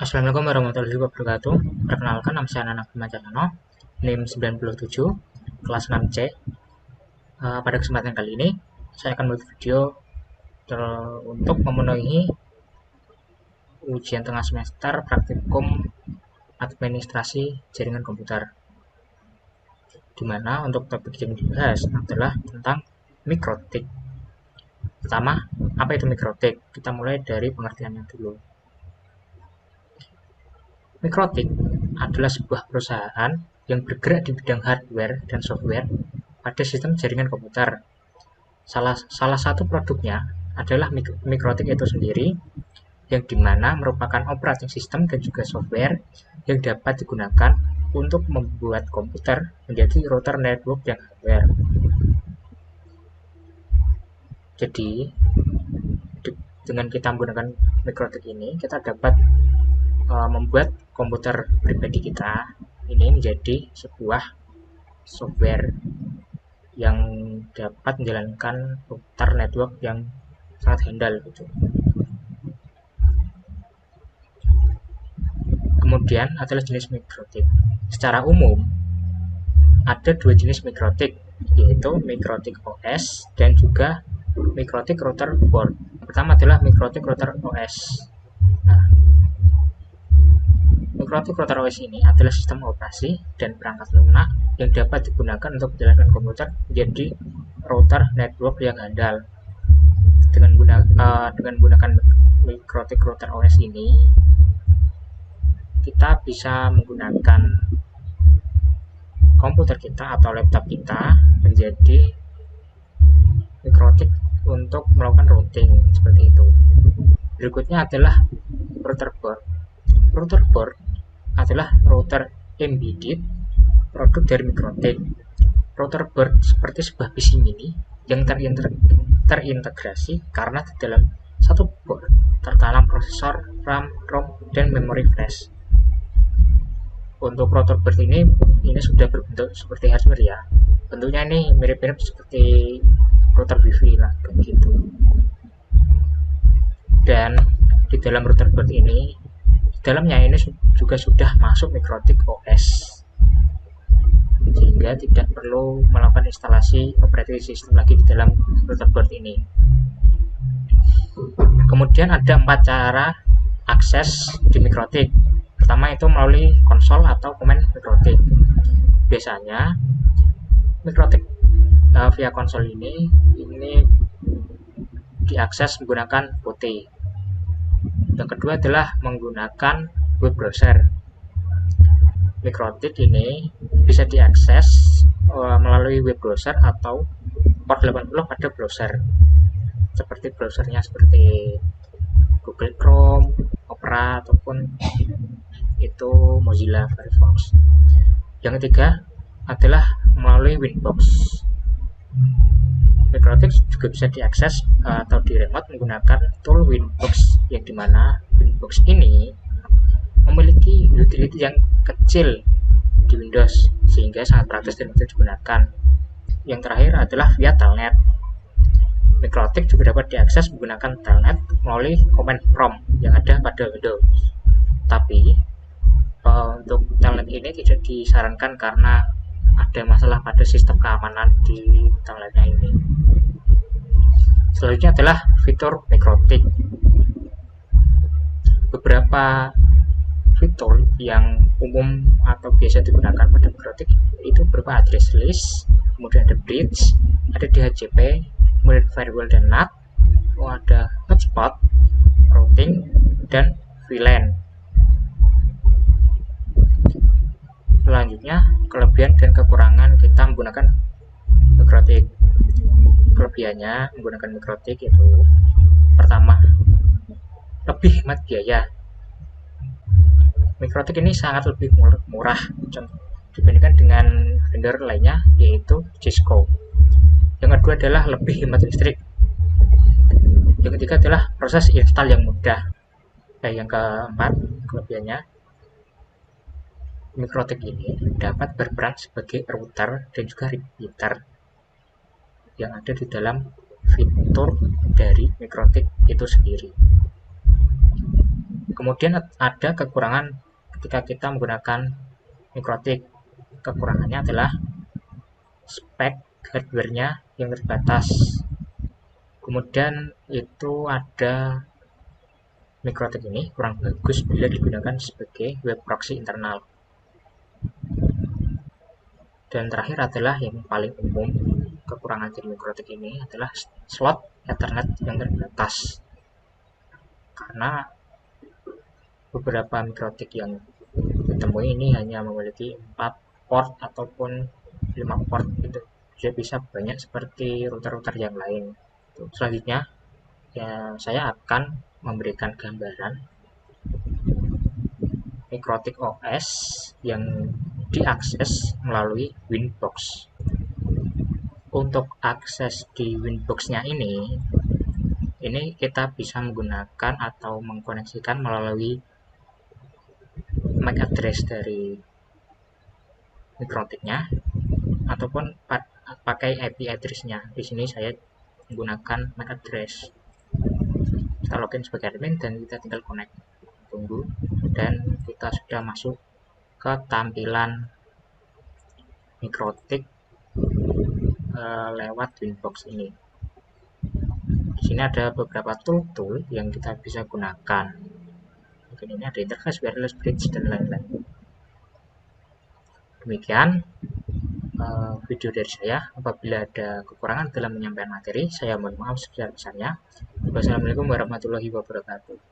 Assalamualaikum warahmatullahi wabarakatuh. Perkenalkan, nama saya Nana Canono, NIM 97, kelas 6C. Pada kesempatan kali ini, saya akan membuat video untuk memenuhi ujian tengah semester praktikum administrasi jaringan komputer. Di mana untuk topik yang dibahas adalah tentang mikrotik. Pertama, apa itu mikrotik? Kita mulai dari pengertiannya dulu. Mikrotik adalah sebuah perusahaan yang bergerak di bidang hardware dan software pada sistem jaringan komputer. Salah satu produknya adalah mikrotik itu sendiri, yang dimana merupakan operating system dan juga software yang dapat digunakan untuk membuat komputer menjadi router network yang hardware. Jadi, dengan kita menggunakan mikrotik ini, kita dapat membuat komputer pribadi kita ini menjadi sebuah software yang dapat menjalankan router network yang sangat handal gitu. Kemudian adalah jenis mikrotik. Secara umum ada dua jenis mikrotik, yaitu mikrotik OS dan juga mikrotik router board. Pertama adalah mikrotik router OS. Mikrotik router OS ini adalah sistem operasi dan perangkat lunak yang dapat digunakan untuk menjalankan komputer menjadi router network yang handal. Dengan menggunakan mikrotik router OS ini, kita bisa menggunakan komputer kita atau laptop kita menjadi mikrotik untuk melakukan routing seperti itu. Berikutnya adalah router board. Router board adalah router embedded produk dari mikrotik. Router board seperti sebuah PC mini yang terintegrasi karena di dalam satu board tertanam prosesor, RAM, ROM, dan memori flash. Untuk router board ini sudah berbentuk seperti hardware ya. Bentuknya ini mirip-mirip seperti router wifi lah, begitu. Dan di dalam router board ini, dalamnya ini juga sudah masuk mikrotik OS, sehingga tidak perlu melakukan instalasi operating system lagi di dalam router board ini. Kemudian ada 4 cara akses di mikrotik. Pertama itu melalui konsol atau command mikrotik. Biasanya mikrotik via konsol ini diakses menggunakan POT. Yang kedua adalah menggunakan web browser. Mikrotik ini bisa diakses melalui web browser atau port 80 pada browser. Seperti browsernya seperti Google Chrome, Opera, ataupun itu Mozilla Firefox. Yang ketiga adalah melalui Winbox. Mikrotik juga bisa diakses atau di remote menggunakan tool Winbox, yang dimana Winbox ini memiliki utility yang kecil di Windows sehingga sangat praktis dan mudah digunakan. Yang terakhir adalah via telnet. Mikrotik juga dapat diakses menggunakan telnet melalui command prompt yang ada pada Windows. Tapi untuk telnet ini tidak disarankan karena ada masalah pada sistem keamanan di telnetnya ini. Selanjutnya adalah fitur mikrotik. Beberapa fitur yang umum atau biasa digunakan pada mikrotik itu berupa address list, kemudian ada bridge, ada DHCP, kemudian firewall dan NAT, ada hotspot, routing, dan VLAN. Selanjutnya, kelebihan dan kekurangan kita menggunakan mikrotik. Kelebihannya menggunakan mikrotik itu, pertama, lebih hemat biaya. Mikrotik ini sangat lebih murah dibandingkan dengan vendor lainnya, yaitu Cisco. Yang kedua adalah lebih hemat listrik. Yang ketiga adalah proses install yang mudah. Yang keempat, kelebihannya, mikrotik ini dapat berperan sebagai router dan juga repeater yang ada di dalam fitur dari mikrotik itu sendiri. Kemudian ada kekurangan ketika kita menggunakan mikrotik. Kekurangannya adalah spek hardware-nya yang terbatas. Kemudian itu ada mikrotik ini kurang bagus bila digunakan sebagai web proxy internal. Dan terakhir adalah yang paling umum, kekurangan dari mikrotik ini adalah slot Ethernet yang terbatas. Karena beberapa mikrotik yang ditemui ini hanya memiliki 4 port ataupun 5 port gitu. Jadi bisa banyak seperti router-router yang lain. Selanjutnya ya saya akan memberikan gambaran mikrotik OS yang diakses melalui Winbox. Untuk akses di Winbox-nya ini kita bisa menggunakan atau mengkoneksikan melalui MAC address dari mikrotiknya ataupun pakai IP address-nya. Di sini saya menggunakan MAC address. Kita login sebagai admin dan kita tinggal connect. Tunggu dan kita sudah masuk ke tampilan mikrotik lewat Winbox ini. Di sini ada beberapa tool yang kita bisa gunakan. Mungkin ini ada interface, wireless bridge dan lain-lain. Demikian video dari saya. Apabila ada kekurangan dalam menyampaikan materi, saya mohon maaf sebesar-besarnya. Wassalamualaikum warahmatullahi wabarakatuh.